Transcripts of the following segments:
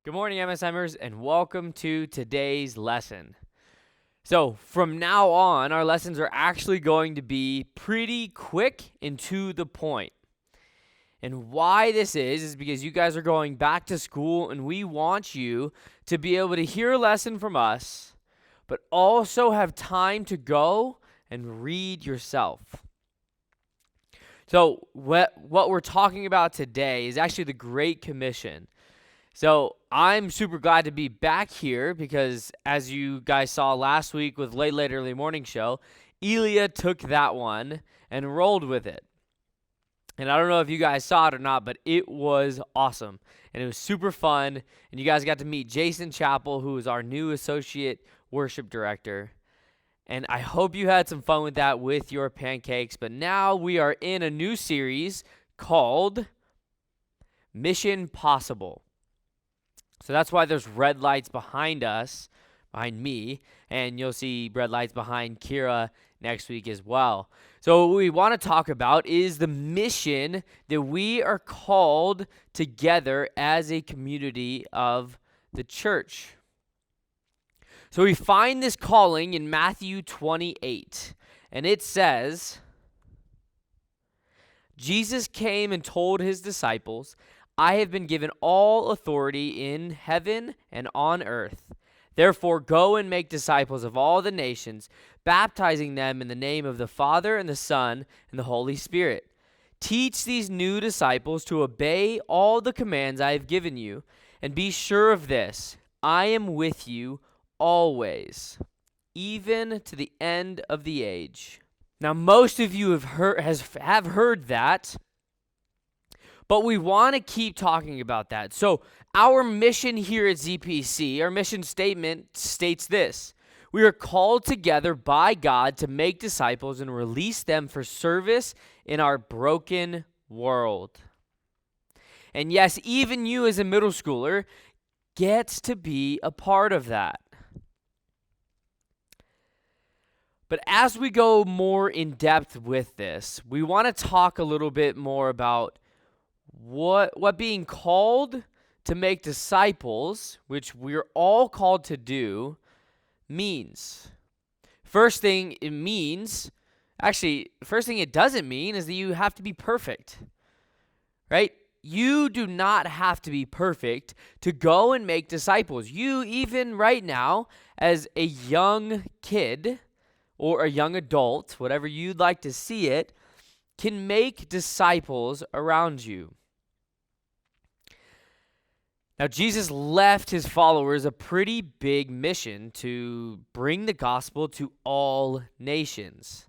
Good morning, MSMers, and welcome to today's lesson. So, from now on, our lessons are actually going to be pretty quick and to the point. And why this is because you guys are going back to school, and we want you to be able to hear a lesson from us, but also have time to go and read yourself. So, what we're talking about today is actually the Great Commission. So I'm super glad to be back here because, as you guys saw last week with Late Early Morning Show, Elia took that one and rolled with it. And I don't know if you guys saw it or not, but it was awesome. And it was super fun. And you guys got to meet Jason Chappell, who is our new associate worship director. And I hope you had some fun with that with your pancakes. But now we are in a new series called Mission Possible. So that's why there's red lights behind us, behind me, and you'll see red lights behind Kira next week as well. So what we want to talk about is the mission that we are called together as a community of the church. So we find this calling in Matthew 28, and it says, Jesus came and told his disciples, I have been given all authority in heaven and on earth. Therefore, go and make disciples of all the nations, baptizing them in the name of the Father and the Son and the Holy Spirit. Teach these new disciples to obey all the commands I have given you, and be sure of this, I am with you always, even to the end of the age. Now, most of you have heard that, but we want to keep talking about that. So our mission here at ZPC, our mission statement states this. We are called together by God to make disciples and release them for service in our broken world. And yes, even you as a middle schooler gets to be a part of that. But as we go more in depth with this, we want to talk a little bit more about what being called to make disciples, which we're all called to do, means. First thing it doesn't mean is that you have to be perfect, right? You do not have to be perfect to go and make disciples. You, even right now, as a young kid or a young adult, whatever you'd like to see it, can make disciples around you. Now, Jesus left his followers a pretty big mission to bring the gospel to all nations.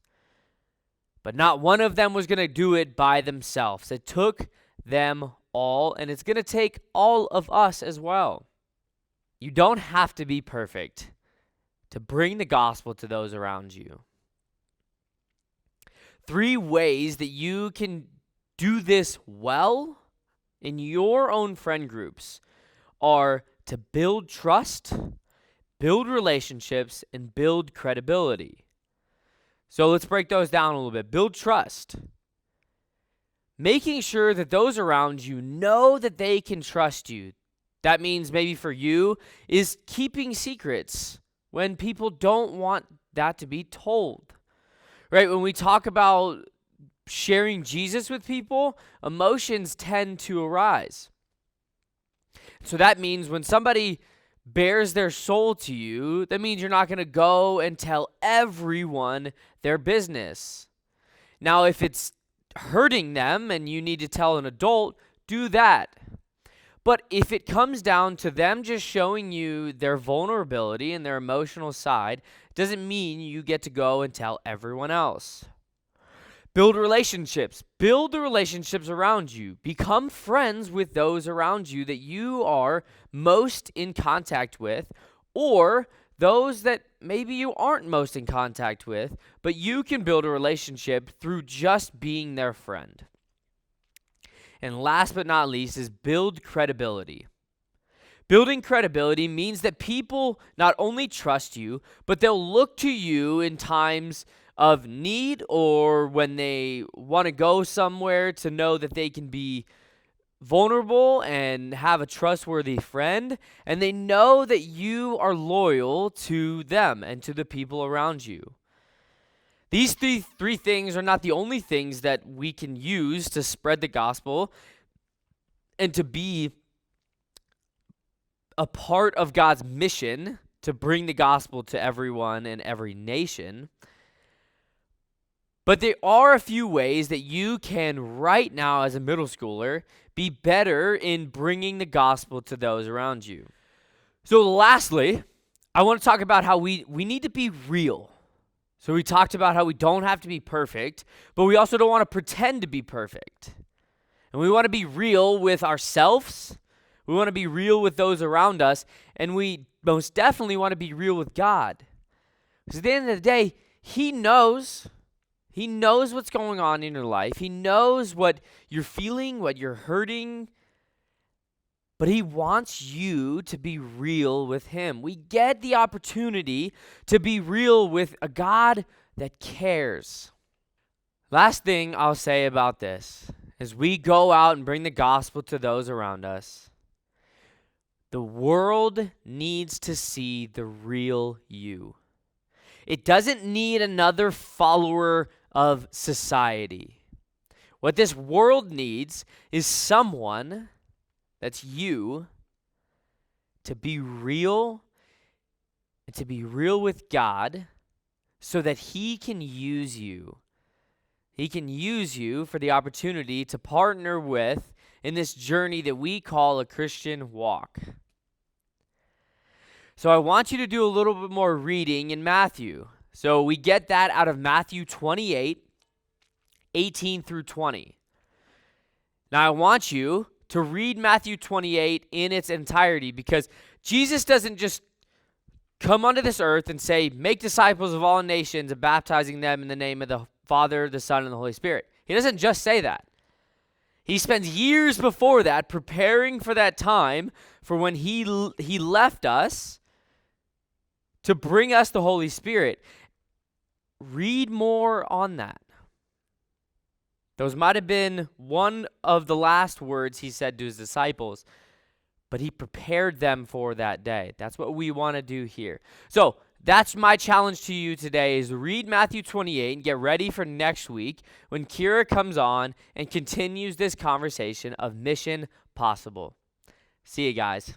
But not one of them was going to do it by themselves. It took them all, and it's going to take all of us as well. You don't have to be perfect to bring the gospel to those around you. 3 ways that you can do this well in your own friend groups are to build trust, build relationships, and build credibility. So let's break those down a little bit. Build trust. Making sure that those around you know that they can trust you. That means maybe for you is keeping secrets when people don't want that to be told. Right? When we talk about sharing Jesus with people, emotions tend to arise. So that means when somebody bears their soul to you, that means you're not going to go and tell everyone their business. Now, if it's hurting them and you need to tell an adult, do that. But if it comes down to them just showing you their vulnerability and their emotional side, doesn't mean you get to go and tell everyone else. Build relationships. Build the relationships around you. Become friends with those around you that you are most in contact with, or those that maybe you aren't most in contact with, but you can build a relationship through just being their friend. And last but not least is build credibility. Building credibility means that people not only trust you, but they'll look to you in times of need or when they want to go somewhere to know that they can be vulnerable and have a trustworthy friend, and they know that you are loyal to them and to the people around you. These three things are not the only things that we can use to spread the gospel and to be a part of God's mission to bring the gospel to everyone and every nation. But there are a few ways that you can, right now as a middle schooler, be better in bringing the gospel to those around you. So lastly, I want to talk about how we need to be real. So we talked about how we don't have to be perfect, but we also don't want to pretend to be perfect. And we want to be real with ourselves. We want to be real with those around us. And we most definitely want to be real with God. Because at the end of the day, He knows what's going on in your life. He knows what you're feeling, what you're hurting. But He wants you to be real with Him. We get the opportunity to be real with a God that cares. Last thing I'll say about this, as we go out and bring the gospel to those around us, the world needs to see the real you. It doesn't need another follower of society. What this world needs is someone, that's you, to be real and to be real with God so that He can use you. He can use you for the opportunity to partner with in this journey that we call a Christian walk. So I want you to do a little bit more reading in Matthew. So we get that out of Matthew 28, 18 through 20. Now I want you to read Matthew 28 in its entirety, because Jesus doesn't just come onto this earth and say, make disciples of all nations and baptizing them in the name of the Father, the Son, and the Holy Spirit. He doesn't just say that. He spends years before that preparing for that time for when he left us to bring us the Holy Spirit. Read more on that. Those might have been one of the last words he said to his disciples, but he prepared them for that day. That's what we want to do here. So that's my challenge to you today, is read Matthew 28 and get ready for next week when Kira comes on and continues this conversation of Mission Possible. See you guys.